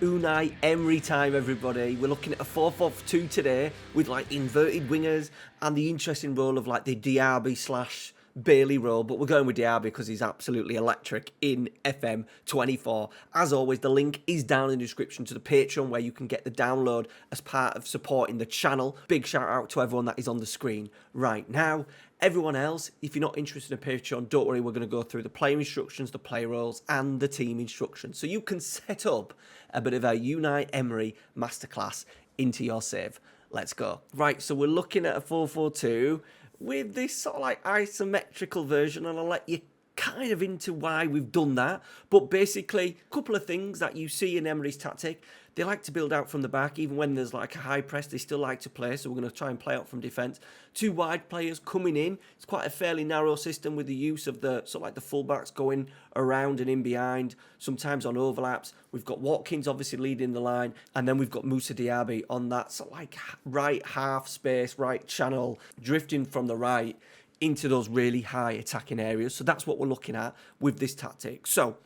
Unai Emery time, everybody. We're looking at a 4-4-2 today with like inverted wingers and the interesting role of like the Diaby slash Bailey role, but we're going with Diaby because he's absolutely electric in FM24. As always, the link is down in the description to the Patreon where you can get the download as part of supporting the channel. Big shout out to everyone that is on the screen right now. Everyone else, if you're not interested in Patreon, don't worry, we're going to go through the player instructions, the play roles, and the team instructions. So you can set up a bit of a Unai Emery masterclass into your save. Let's go. Right, so we're looking at a 4-4-2 with this sort of like isometrical version, and I'll let you kind of into why we've done that. But basically, a couple of things that you see in Emery's tactic. They like to build out from the back, even when there's like a high press, they still like to play. So we're going to try and play out from defence. Two wide players coming in. It's quite a fairly narrow system with the use of the sort of like the fullbacks going around and in behind, sometimes on overlaps. We've got Watkins obviously leading the line, and then we've got Moussa Diaby on that sort of like right half space, right channel, drifting from the right into those really high attacking areas. So that's what we're looking at with this tactic. So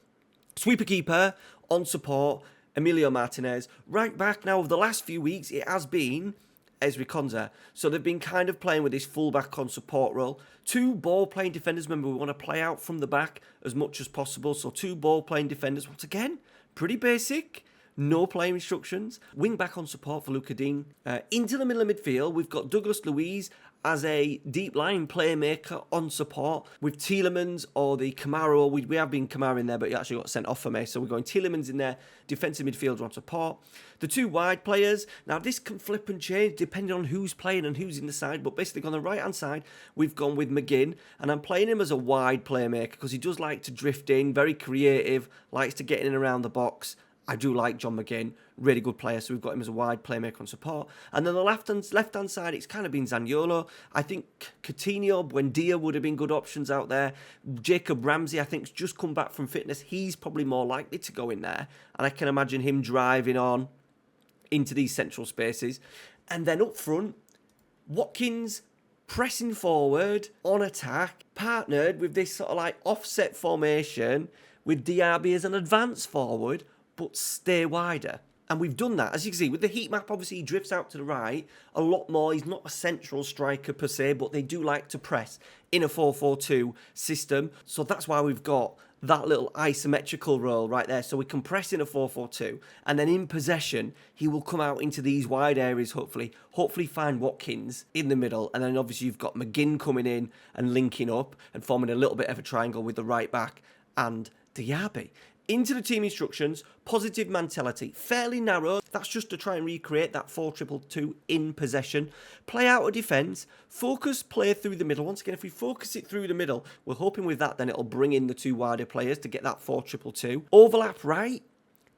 sweeper keeper on support, Emilio Martinez. Right back now, over the last few weeks, it has been Ezri Konsa. So they've been kind of playing with this fullback on support role. Two ball-playing defenders. Remember, we want to play out from the back as much as possible. So two ball-playing defenders. Once again, pretty basic. No playing instructions. Wing back on support for Luca Dean. Into the middle of midfield, we've got Douglas Luiz as a deep line playmaker on support with Tielemans or the Camaro. We have been Camaro in there, but he actually got sent off for me. So we're going Tielemans in there, defensive midfielder on support. The two wide players. Now this can flip and change depending on who's playing and who's in the side. But basically on the right hand side, we've gone with McGinn. And I'm playing him as a wide playmaker because he does like to drift in, very creative, likes to get in and around the box. I do like John McGinn, really good player, so we've got him as a wide playmaker on support. And then the left-hand side, it's kind of been Zaniolo. I think Coutinho, Buendia would have been good options out there. Jacob Ramsey, I think, has just come back from fitness. He's probably more likely to go in there. And I can imagine him driving on into these central spaces. And then up front, Watkins pressing forward on attack, partnered with this sort of like offset formation with Diaby as an advance forward, but stay wider. And we've done that. As you can see, with the heat map, obviously he drifts out to the right a lot more. He's not a central striker per se, but they do like to press in a 4-4-2 system. So that's why we've got that little isometrical role right there. So we can press in a 4-4-2. And then in possession, he will come out into these wide areas, hopefully find Watkins in the middle. And then obviously you've got McGinn coming in and linking up and forming a little bit of a triangle with the right back and Diaby. Into the team instructions, positive mentality, fairly narrow. That's just to try and recreate that 4-2-2 in possession. Play out of defence, focus play through the middle. Once again, if we focus it through the middle, we're hoping with that then it'll bring in the two wider players to get that 4-2-2. Overlap right.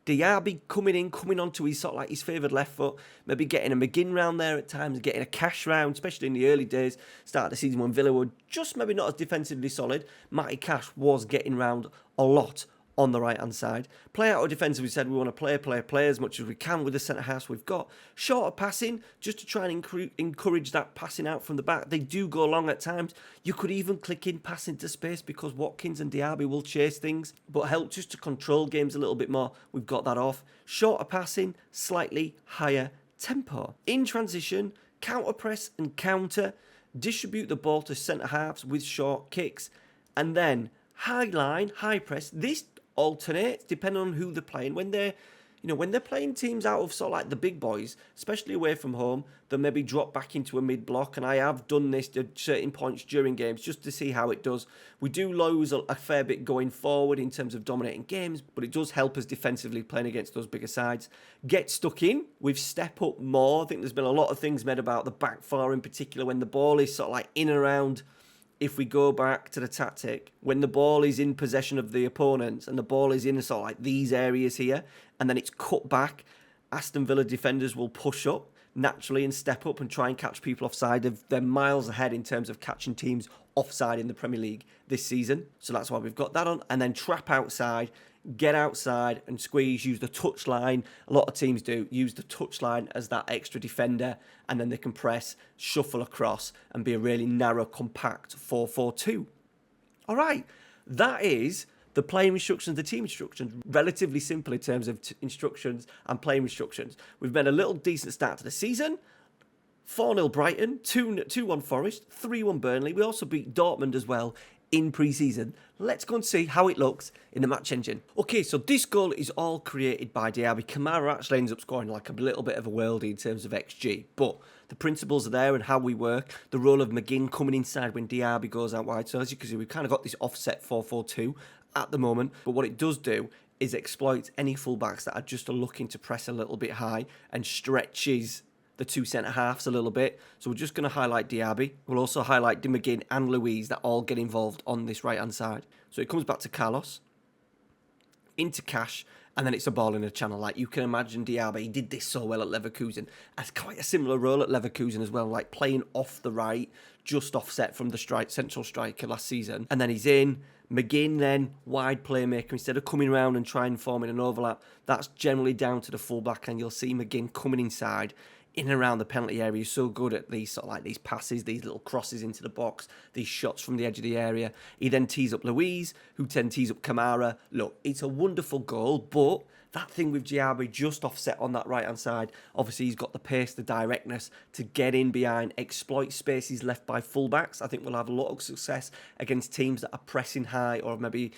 Diaby coming onto his sort of like his favoured left foot, maybe getting a McGinn round there at times, getting a Cash round, especially in the early days, start of the season when Villa were just maybe not as defensively solid. Matty Cash was getting round a lot on the right hand side. Play out of defence, we said we want to play as much as we can with the centre halves we've got. Shorter passing, just to try and encourage that passing out from the back. They do go long at times. You could even click in pass into space because Watkins and Diaby will chase things, but help just to control games a little bit more. We've got that off. Shorter passing, slightly higher tempo. In transition, counter press and counter. Distribute the ball to centre halves with short kicks. And then high line, high press. This alternates depending on who they're playing. When they're playing teams out of sort of like the big boys, especially away from home, they'll maybe drop back into a mid block. And I have done this at certain points during games just to see how it does. We do lose a fair bit going forward in terms of dominating games, but it does help us defensively playing against those bigger sides. Get stuck in with step up more. I think there's been a lot of things made about the back four in particular when the ball is sort of like in and around. If we go back to the tactic, when the ball is in possession of the opponents and the ball is in sort of like these areas here, and then it's cut back, Aston Villa defenders will push up naturally and step up and try and catch people offside. They're miles ahead in terms of catching teams offside in the Premier League this season. So that's why we've got that on. And then trap outside, get outside and squeeze, use the touchline. A lot of teams do use the touchline as that extra defender, and then they can press, shuffle across and be a really narrow, compact 4-4-2. All right, that is The playing instructions, the team instructions, relatively simple in terms of instructions and playing instructions. We've made a little decent start to the season. 4-0 Brighton, 2-1 Forest, 3-1 Burnley. We also beat Dortmund as well in pre-season. Let's go and see how it looks in the match engine. Okay, so this goal is all created by Diaby. Kamara actually ends up scoring like a little bit of a worldie in terms of XG, but the principles are there and how we work. The role of McGinn coming inside when Diaby goes out wide. So as you can see, we've kind of got this offset 4-4-2 at the moment, but what it does do is exploit any fullbacks that are just looking to press a little bit high and stretches the two centre-halves a little bit. So we're just going to highlight Diaby. We'll also highlight Di McGinn and Louise that all get involved on this right-hand side. So it comes back to Carlos, into Cash, and then it's a ball in a channel. Like you can imagine Diaby, he did this so well at Leverkusen. Has quite a similar role at Leverkusen as well, like playing off the right, just offset from the central striker last season. And then he's in. McGinn then, wide playmaker, instead of coming around and trying forming an overlap, that's generally down to the fullback, and you'll see McGinn coming inside, in and around the penalty area. He's so good at these sort of like these passes, these little crosses into the box, these shots from the edge of the area. He then tees up Louise, who then tees up Kamara. Look, it's a wonderful goal, but that thing with Diaby just offset on that right-hand side. Obviously, he's got the pace, the directness to get in behind, exploit spaces left by fullbacks. I think we'll have a lot of success against teams that are pressing high or maybe,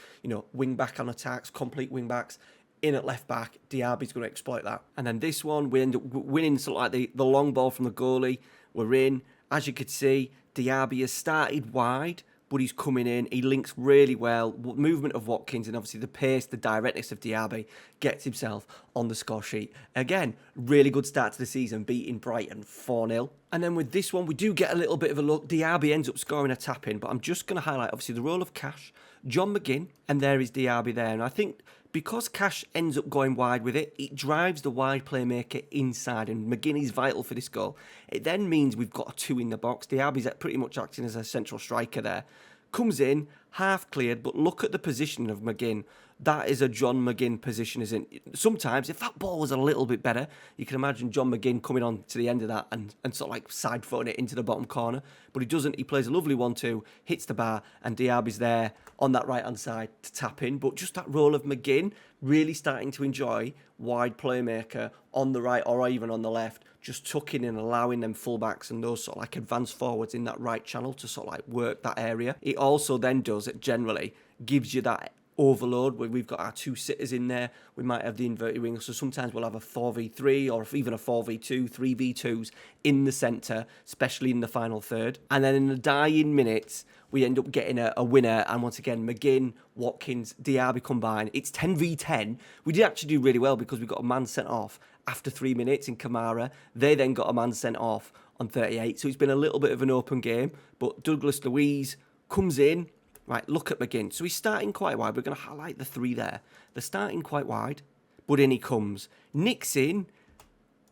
wing-back on attacks, complete wing-backs. In at left back, Diaby's going to exploit that. And then this one, we end up winning sort of like the long ball from the goalie. We're in. As you could see, Diaby has started wide, but he's coming in. He links really well. Movement of Watkins and obviously the pace, the directness of Diaby gets himself on the score sheet. Again, really good start to the season, beating Brighton 4-0. And then with this one, we do get a little bit of a look. Diaby ends up scoring a tap-in, but I'm just going to highlight, obviously, the role of Cash, John McGinn, and there is Diaby there. And I think because Cash ends up going wide with it, it drives the wide playmaker inside, and McGinn is vital for this goal. It then means we've got a 2 in the box. Diaby's pretty much acting as a central striker there. Comes in, half cleared, but look at the positioning of McGinn. That is a John McGinn position, isn't it? Sometimes, if that ball was a little bit better, you can imagine John McGinn coming on to the end of that and sort of like side-footing it into the bottom corner. But he doesn't. He plays a lovely 1-2, hits the bar, and Diaby's there on that right-hand side to tap in. But just that role of McGinn, really starting to enjoy wide playmaker on the right or even on the left, just tucking in and allowing them fullbacks and those sort of like advanced forwards in that right channel to sort of like work that area. It also then does, it generally gives you that overload where we've got our 2 sitters in there. We might have the inverted wing, so sometimes we'll have a 4v3 or even a 4v2, 3v2s in the centre, especially in the final third. And then in the dying minutes, we end up getting a winner, and once again, McGinn, Watkins, Diaby combined. It's 10v10. We did actually do really well because we got a man sent off after 3 minutes in Kamara. They then got a man sent off on 38, so it's been a little bit of an open game, but Douglas Luiz comes in. Right, look at McGinn. So he's starting quite wide. We're going to highlight the 3 there. They're starting quite wide, but in he comes. Nicks in.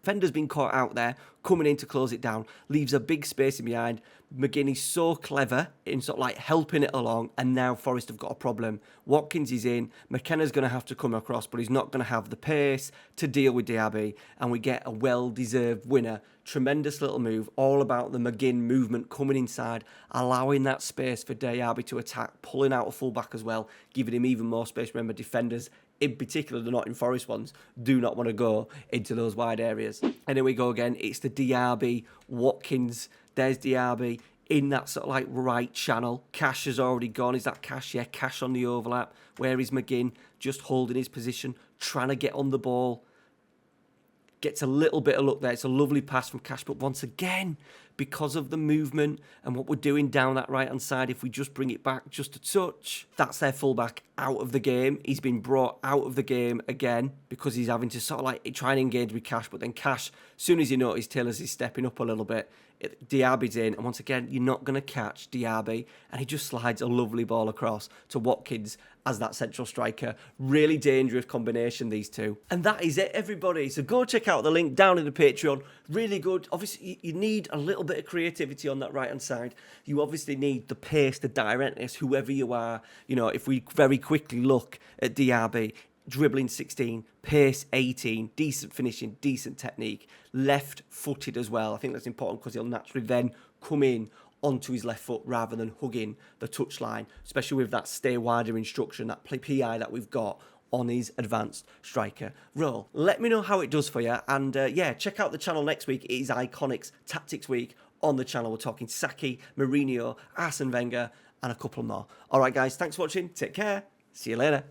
Fender's been caught out there, coming in to close it down. Leaves a big space in behind. McGinn is so clever in sort of like helping it along, and now Forest have got a problem. Watkins is in. McKenna's going to have to come across, but he's not going to have the pace to deal with Diaby, and we get a well-deserved winner. Tremendous little move, all about the McGinn movement coming inside, allowing that space for Diaby to attack, pulling out a fullback as well, giving him even more space. Remember, defenders, in particular the Nottingham Forest ones, do not want to go into those wide areas. And here we go again. It's the Diaby, Watkins, there's Diaby in that sort of like right channel. Cash has already gone. Is that Cash? Yeah, Cash on the overlap. Where is McGinn? Just holding his position, trying to get on the ball. Gets a little bit of luck there. It's a lovely pass from Cash, but once again, because of the movement and what we're doing down that right-hand side, if we just bring it back just a touch, that's their fullback out of the game. He's been brought out of the game again because he's having to sort of like try and engage with Cash, but then Cash, as soon as you notice Taylor's is stepping up a little bit, Diaby's in, and once again, you're not going to catch Diaby, and he just slides a lovely ball across to Watkins as that central striker. Really dangerous combination, these two. And that is it, everybody. So go check out the link down in the Patreon. Really good. Obviously, you need a little bit of creativity on that right-hand side. You obviously need the pace, the directness, whoever you are. If we very quickly look at Diaby, dribbling 16, pace 18, decent finishing, decent technique, left-footed as well. I think that's important because he'll naturally then come in onto his left foot rather than hugging the touchline, especially with that stay wider instruction, that PI that we've got on his advanced striker role. Let me know how it does for you, and yeah, check out the channel next week. It is Iconics Tactics Week on the channel. We're talking Saki, Mourinho, Arsene Wenger, and a couple more. All right, guys, thanks for watching. Take care. See you later.